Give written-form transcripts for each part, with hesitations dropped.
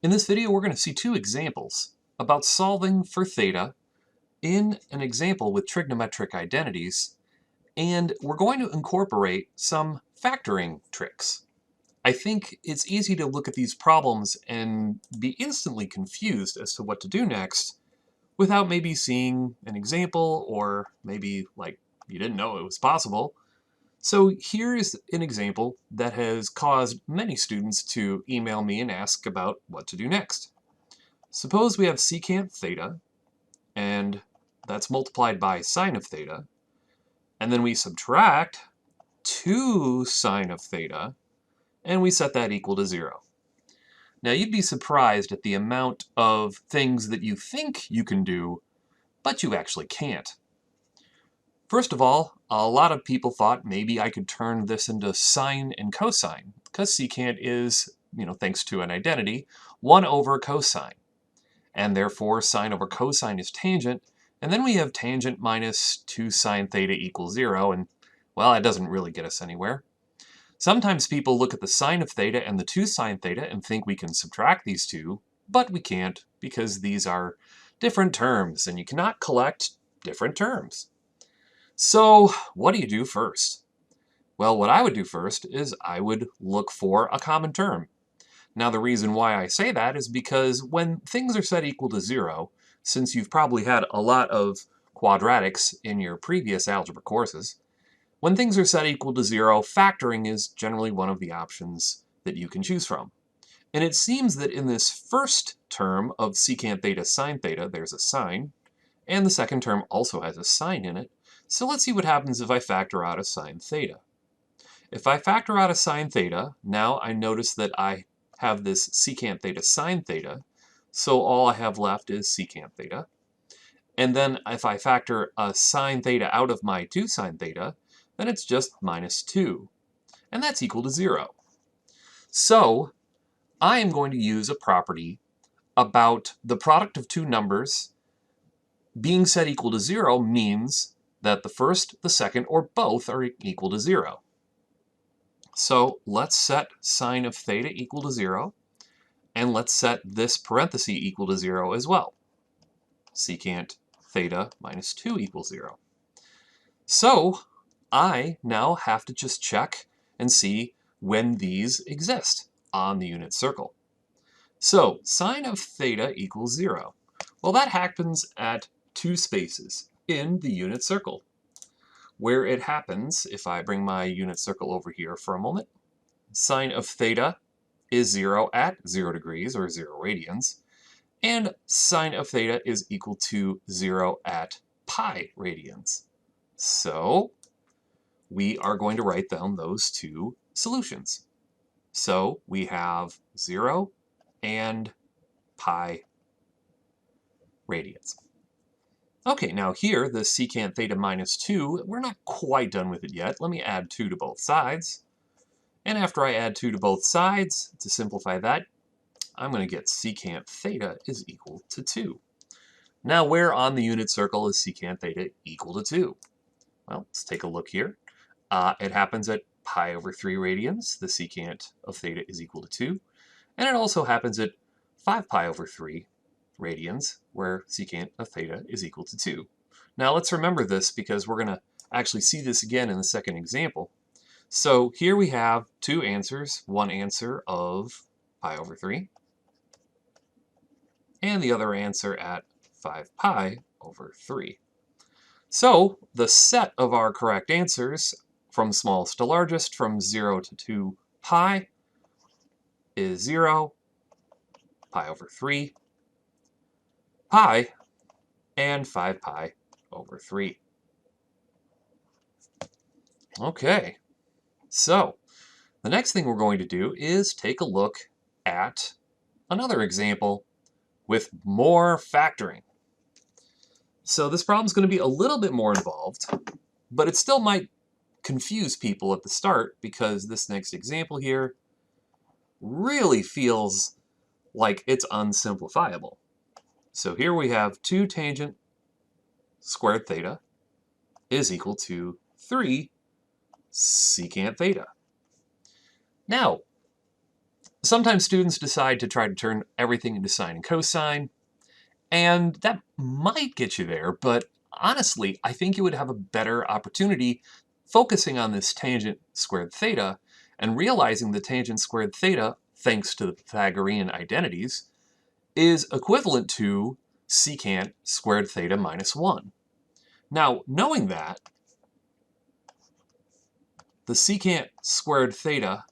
In this video, we're going to see two examples about solving for theta in an example with trigonometric identities, and we're going to incorporate some factoring tricks. I think it's easy to look at these problems and be instantly confused as to what to do next without maybe seeing an example or maybe like you didn't know it was possible. So here's an example that has caused many students to email me and ask about what to do next. Suppose we have secant theta, and that's multiplied by sine of theta, and then we subtract 2 sine of theta, and we set that equal to 0. Now you'd be surprised at the amount of things that you think you can do, but you actually can't. First of all, a lot of people thought maybe I could turn this into sine and cosine, because secant is, thanks to an identity, 1 over cosine. And therefore sine over cosine is tangent, and then we have tangent minus 2 sine theta equals 0, and well, that doesn't really get us anywhere. Sometimes people look at the sine of theta and the 2 sine theta and think we can subtract these two, but we can't because these are different terms, and you cannot collect different terms. So what do you do first? Well, what I would do first is I would look for a common term. Now the reason why I say that is because when things are set equal to 0, since you've probably had a lot of quadratics in your previous algebra courses, when things are set equal to 0, factoring is generally one of the options that you can choose from. And it seems that in this first term of secant theta sine theta, there's a sine, and the second term also has a sine in it. So let's see what happens if I factor out a sine theta. If I factor out a sine theta, now I notice that I have this secant theta sine theta, so all I have left is secant theta. And then if I factor a sine theta out of my 2 sine theta, then it's just minus 2. And that's equal to 0. So I am going to use a property about the product of two numbers being set equal to 0 means that the first, the second, or both are equal to 0. So let's set sine of theta equal to 0, and let's set this parenthesis equal to 0 as well. Secant theta minus 2 equals 0. So I now have to just check and see when these exist on the unit circle. So sine of theta equals 0. Well, that happens at two spaces in the unit circle. Where it happens, if I bring my unit circle over here for a moment, sine of theta is 0 at 0 degrees, or 0 radians, and sine of theta is equal to 0 at pi radians. So we are going to write down those two solutions. So we have 0 and pi radians. Okay, now here, the secant theta minus 2, we're not quite done with it yet. Let me add 2 to both sides. And after I add 2 to both sides, to simplify that, I'm going to get secant theta is equal to 2. Now, where on the unit circle is secant theta equal to 2? Well, let's take a look here. It happens at pi over 3 radians. The secant of theta is equal to 2. And it also happens at 5 pi over 3 radians, where secant of theta is equal to 2. Now let's remember this because we're going to actually see this again in the second example. So here we have two answers, one answer of pi over 3, and the other answer at 5 pi over 3. So the set of our correct answers from smallest to largest, from 0 to 2 pi, is 0, pi over 3, pi, and 5 pi over 3. Okay, so the next thing we're going to do is take a look at another example with more factoring. So this problem is going to be a little bit more involved, but it still might confuse people at the start because this next example here really feels like it's unsimplifiable. So here we have 2 tangent squared theta is equal to 3 secant theta. Now, Sometimes students decide to try to turn everything into sine and cosine, and that might get you there, but honestly, I think you would have a better opportunity focusing on this tangent squared theta and realizing the tangent squared theta, thanks to the Pythagorean identities, is equivalent to secant squared theta minus 1. Now, knowing that, the secant squared theta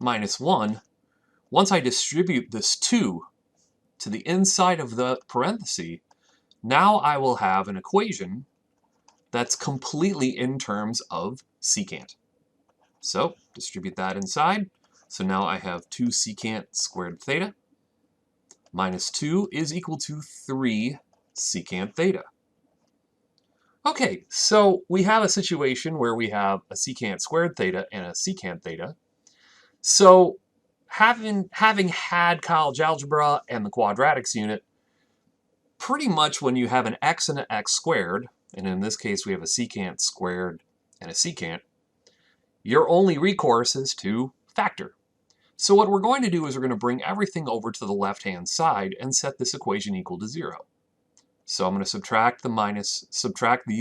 minus 1, once I distribute this 2 to the inside of the parenthesis, now I will have an equation that's completely in terms of secant. So distribute that inside. So now I have 2 secant squared theta minus 2 is equal to 3 secant theta. Okay, so we have a situation where we have a secant squared theta and a secant theta. So having had college algebra and the quadratics unit, pretty much when you have an x and an x squared, and in this case we have a secant squared and a secant, your only recourse is to factor. So what we're going to do is we're going to bring everything over to the left-hand side and set this equation equal to 0. So I'm going to subtract the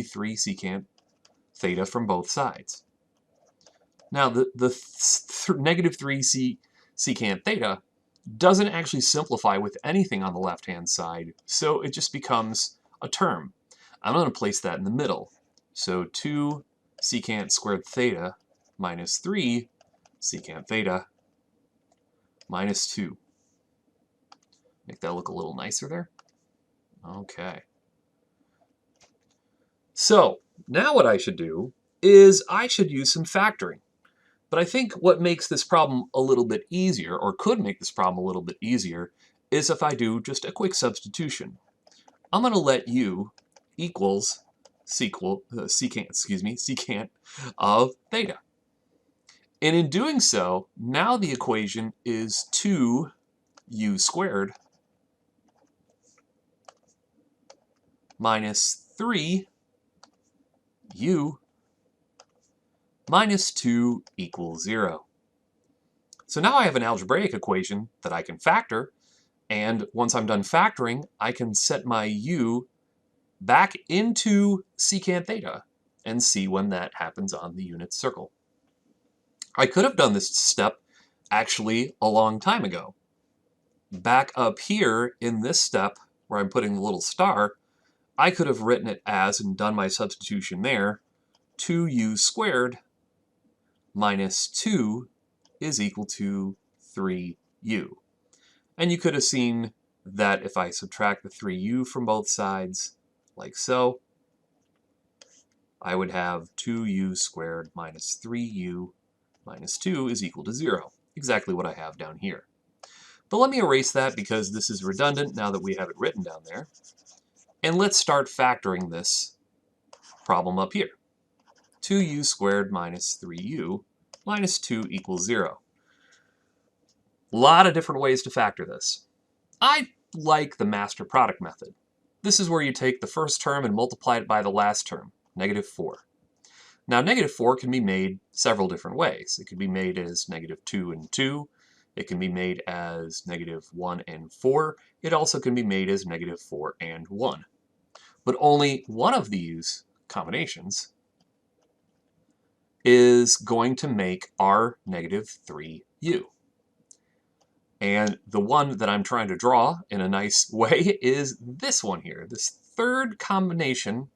3 secant theta from both sides. Now the negative 3 secant theta doesn't actually simplify with anything on the left-hand side, so it just becomes a term. I'm going to place that in the middle. So 2 secant squared theta minus 3 secant theta minus 2. Make that look a little nicer there. Okay. So now what I should do is I should use some factoring. But I think what makes this problem a little bit easier, or could make this problem a little bit easier, is if I do just a quick substitution. I'm going to let u equals secant of theta. And in doing so, now the equation is 2u squared minus 3u minus 2 equals 0. So now I have an algebraic equation that I can factor, and once I'm done factoring, I can set my u back into secant theta and see when that happens on the unit circle. I could have done this step actually a long time ago. Back up here in this step, where I'm putting the little star, I could have written it as, and done my substitution there, 2u squared minus 2 is equal to 3u. And you could have seen that if I subtract the 3u from both sides, like so, I would have 2u squared minus 3u minus 2 is equal to 0. Exactly what I have down here. But let me erase that because this is redundant now that we have it written down there. And let's start factoring this problem up here. 2u squared minus 3u minus 2 equals 0. A lot of different ways to factor this. I like the master product method. This is where you take the first term and multiply it by the last term, negative 4. Now, negative 4 can be made several different ways. It can be made as negative 2 and 2. It can be made as negative 1 and 4. It also can be made as negative 4 and 1. But only one of these combinations is going to make our negative 3u. And the one that I'm trying to draw in a nice way is this one here. This third combination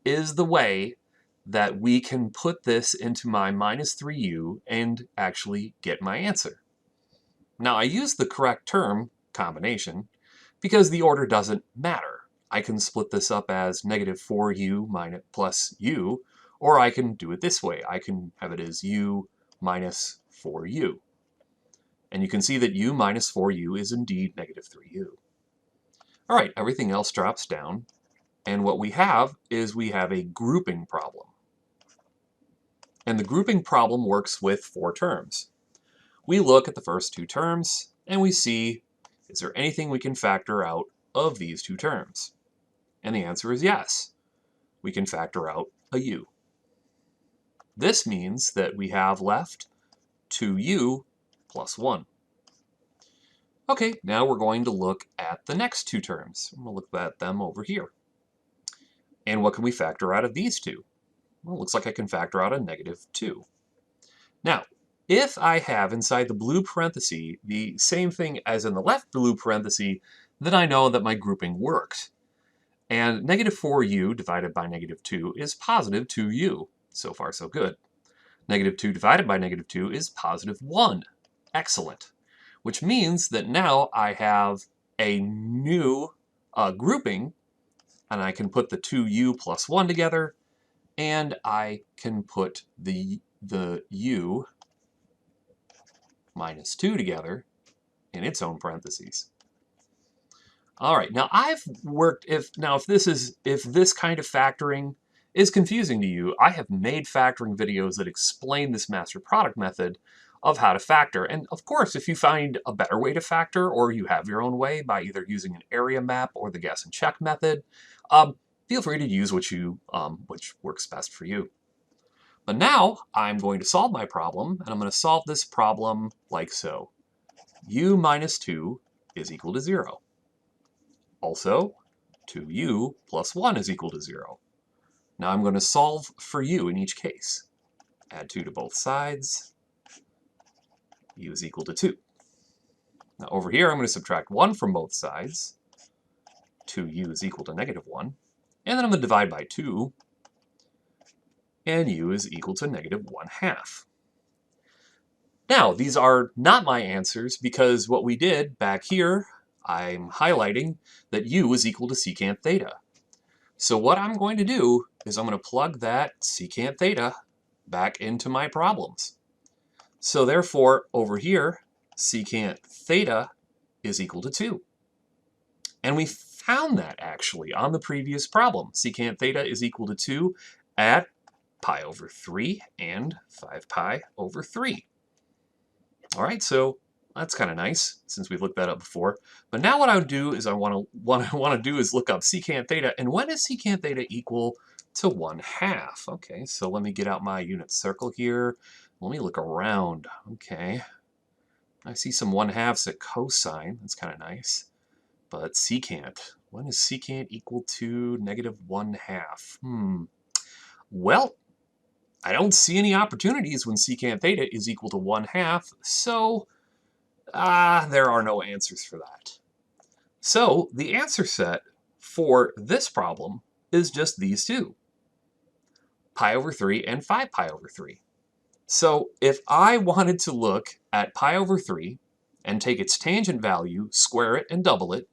is the way that we can put this into my minus 3u and actually get my answer. Now, I use the correct term, combination, because the order doesn't matter. I can split this up as negative 4u minus plus u, or I can do it this way. I can have it as u minus 4u. And you can see that u minus 4u is indeed negative 3u. All right, everything else drops down. And what we have is we have a grouping problem. And the grouping problem works with 4 terms. We look at the first 2 terms, and we see, is there anything we can factor out of these 2 terms? And the answer is yes. We can factor out a u. This means that we have left 2u plus 1. Okay, now we're going to look at the next two terms. We'll look at them over here. And what can we factor out of these two? Well, it looks like I can factor out a negative 2. Now, if I have inside the blue parenthesis the same thing as in the left blue parenthesis, then I know that my grouping works. And negative 4u divided by negative 2 is positive 2u. So far, so good. Negative 2 divided by negative 2 is positive 1. Excellent. Which means that now I have a new grouping, and I can put the 2u plus 1 together, and I can put the u minus 2 together in its own parentheses. All right, now I've worked, if this kind of factoring is confusing to you, I have made factoring videos that explain this master product method of how to factor. And of course, if you find a better way to factor, or you have your own way by either using an area map or the guess and check method, feel free to use which works best for you. But now I'm going to solve my problem, and I'm going to solve this problem like so. U minus 2 is equal to 0. Also, 2u plus 1 is equal to 0. Now I'm going to solve for u in each case. Add 2 to both sides. U is equal to 2. Now over here I'm going to subtract 1 from both sides. 2u is equal to negative 1. And then I'm going to divide by 2. And u is equal to negative 1/2. Now, these are not my answers because what we did back here, I'm highlighting that u is equal to secant theta. So what I'm going to do is I'm going to plug that secant theta back into my problems. So therefore, over here, secant theta is equal to 2. And we found that actually on the previous problem. Secant theta is equal to 2 at pi over 3 and 5 pi over 3. All right, so that's kind of nice since we've looked that up before. But now what I would do is what I want to do is look up secant theta. And when is secant theta equal to 1/2? Okay, so let me get out my unit circle here. Let me look around. Okay, I see some 1/2s at cosine. That's kind of nice. But secant, when is secant equal to negative 1/2? Well, I don't see any opportunities when secant theta is equal to 1/2, so there are no answers for that. So the answer set for this problem is just these two, pi over 3 and 5 pi over 3. So if I wanted to look at pi over 3 and take its tangent value, square it, and double it,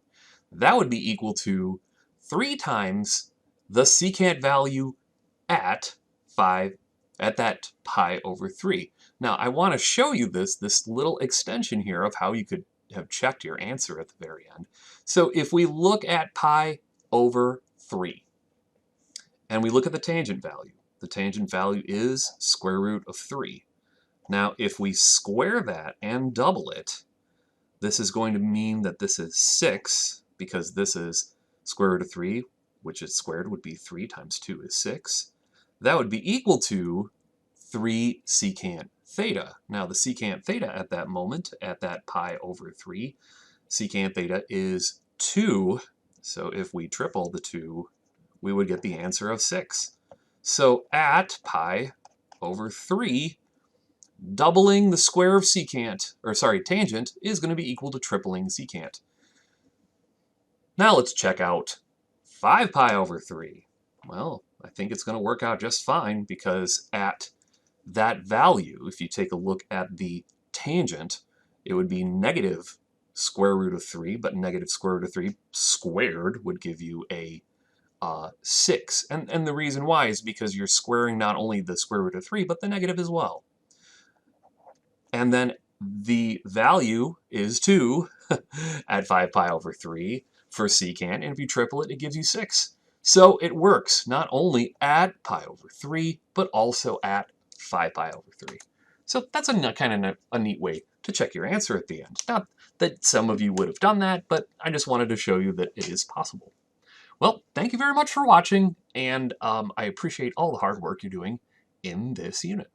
that would be equal to 3 times the secant value at that pi over 3. Now, I want to show you this little extension here of how you could have checked your answer at the very end. So if we look at pi over 3, and we look at the tangent value is square root of 3. Now, if we square that and double it, this is going to mean that this is 6, because this is square root of 3, which is squared would be 3 times 2 is 6. That would be equal to 3 secant theta. Now the secant theta at that moment, at that pi over 3, secant theta is 2. So if we triple the 2, we would get the answer of 6. So at pi over 3, doubling the square of tangent is going to be equal to tripling secant. Now let's check out 5 pi over 3. Well, I think it's going to work out just fine because at that value, if you take a look at the tangent, it would be negative square root of 3, but negative square root of 3 squared would give you a 6. And the reason why is because you're squaring not only the square root of 3, but the negative as well. And then the value is 2 at 5 pi over 3 for secant, and if you triple it, it gives you 6. So it works not only at pi over 3, but also at 5 pi over 3. So that's a neat way to check your answer at the end. Not that some of you would have done that, but I just wanted to show you that it is possible. Well, thank you very much for watching, and I appreciate all the hard work you're doing in this unit.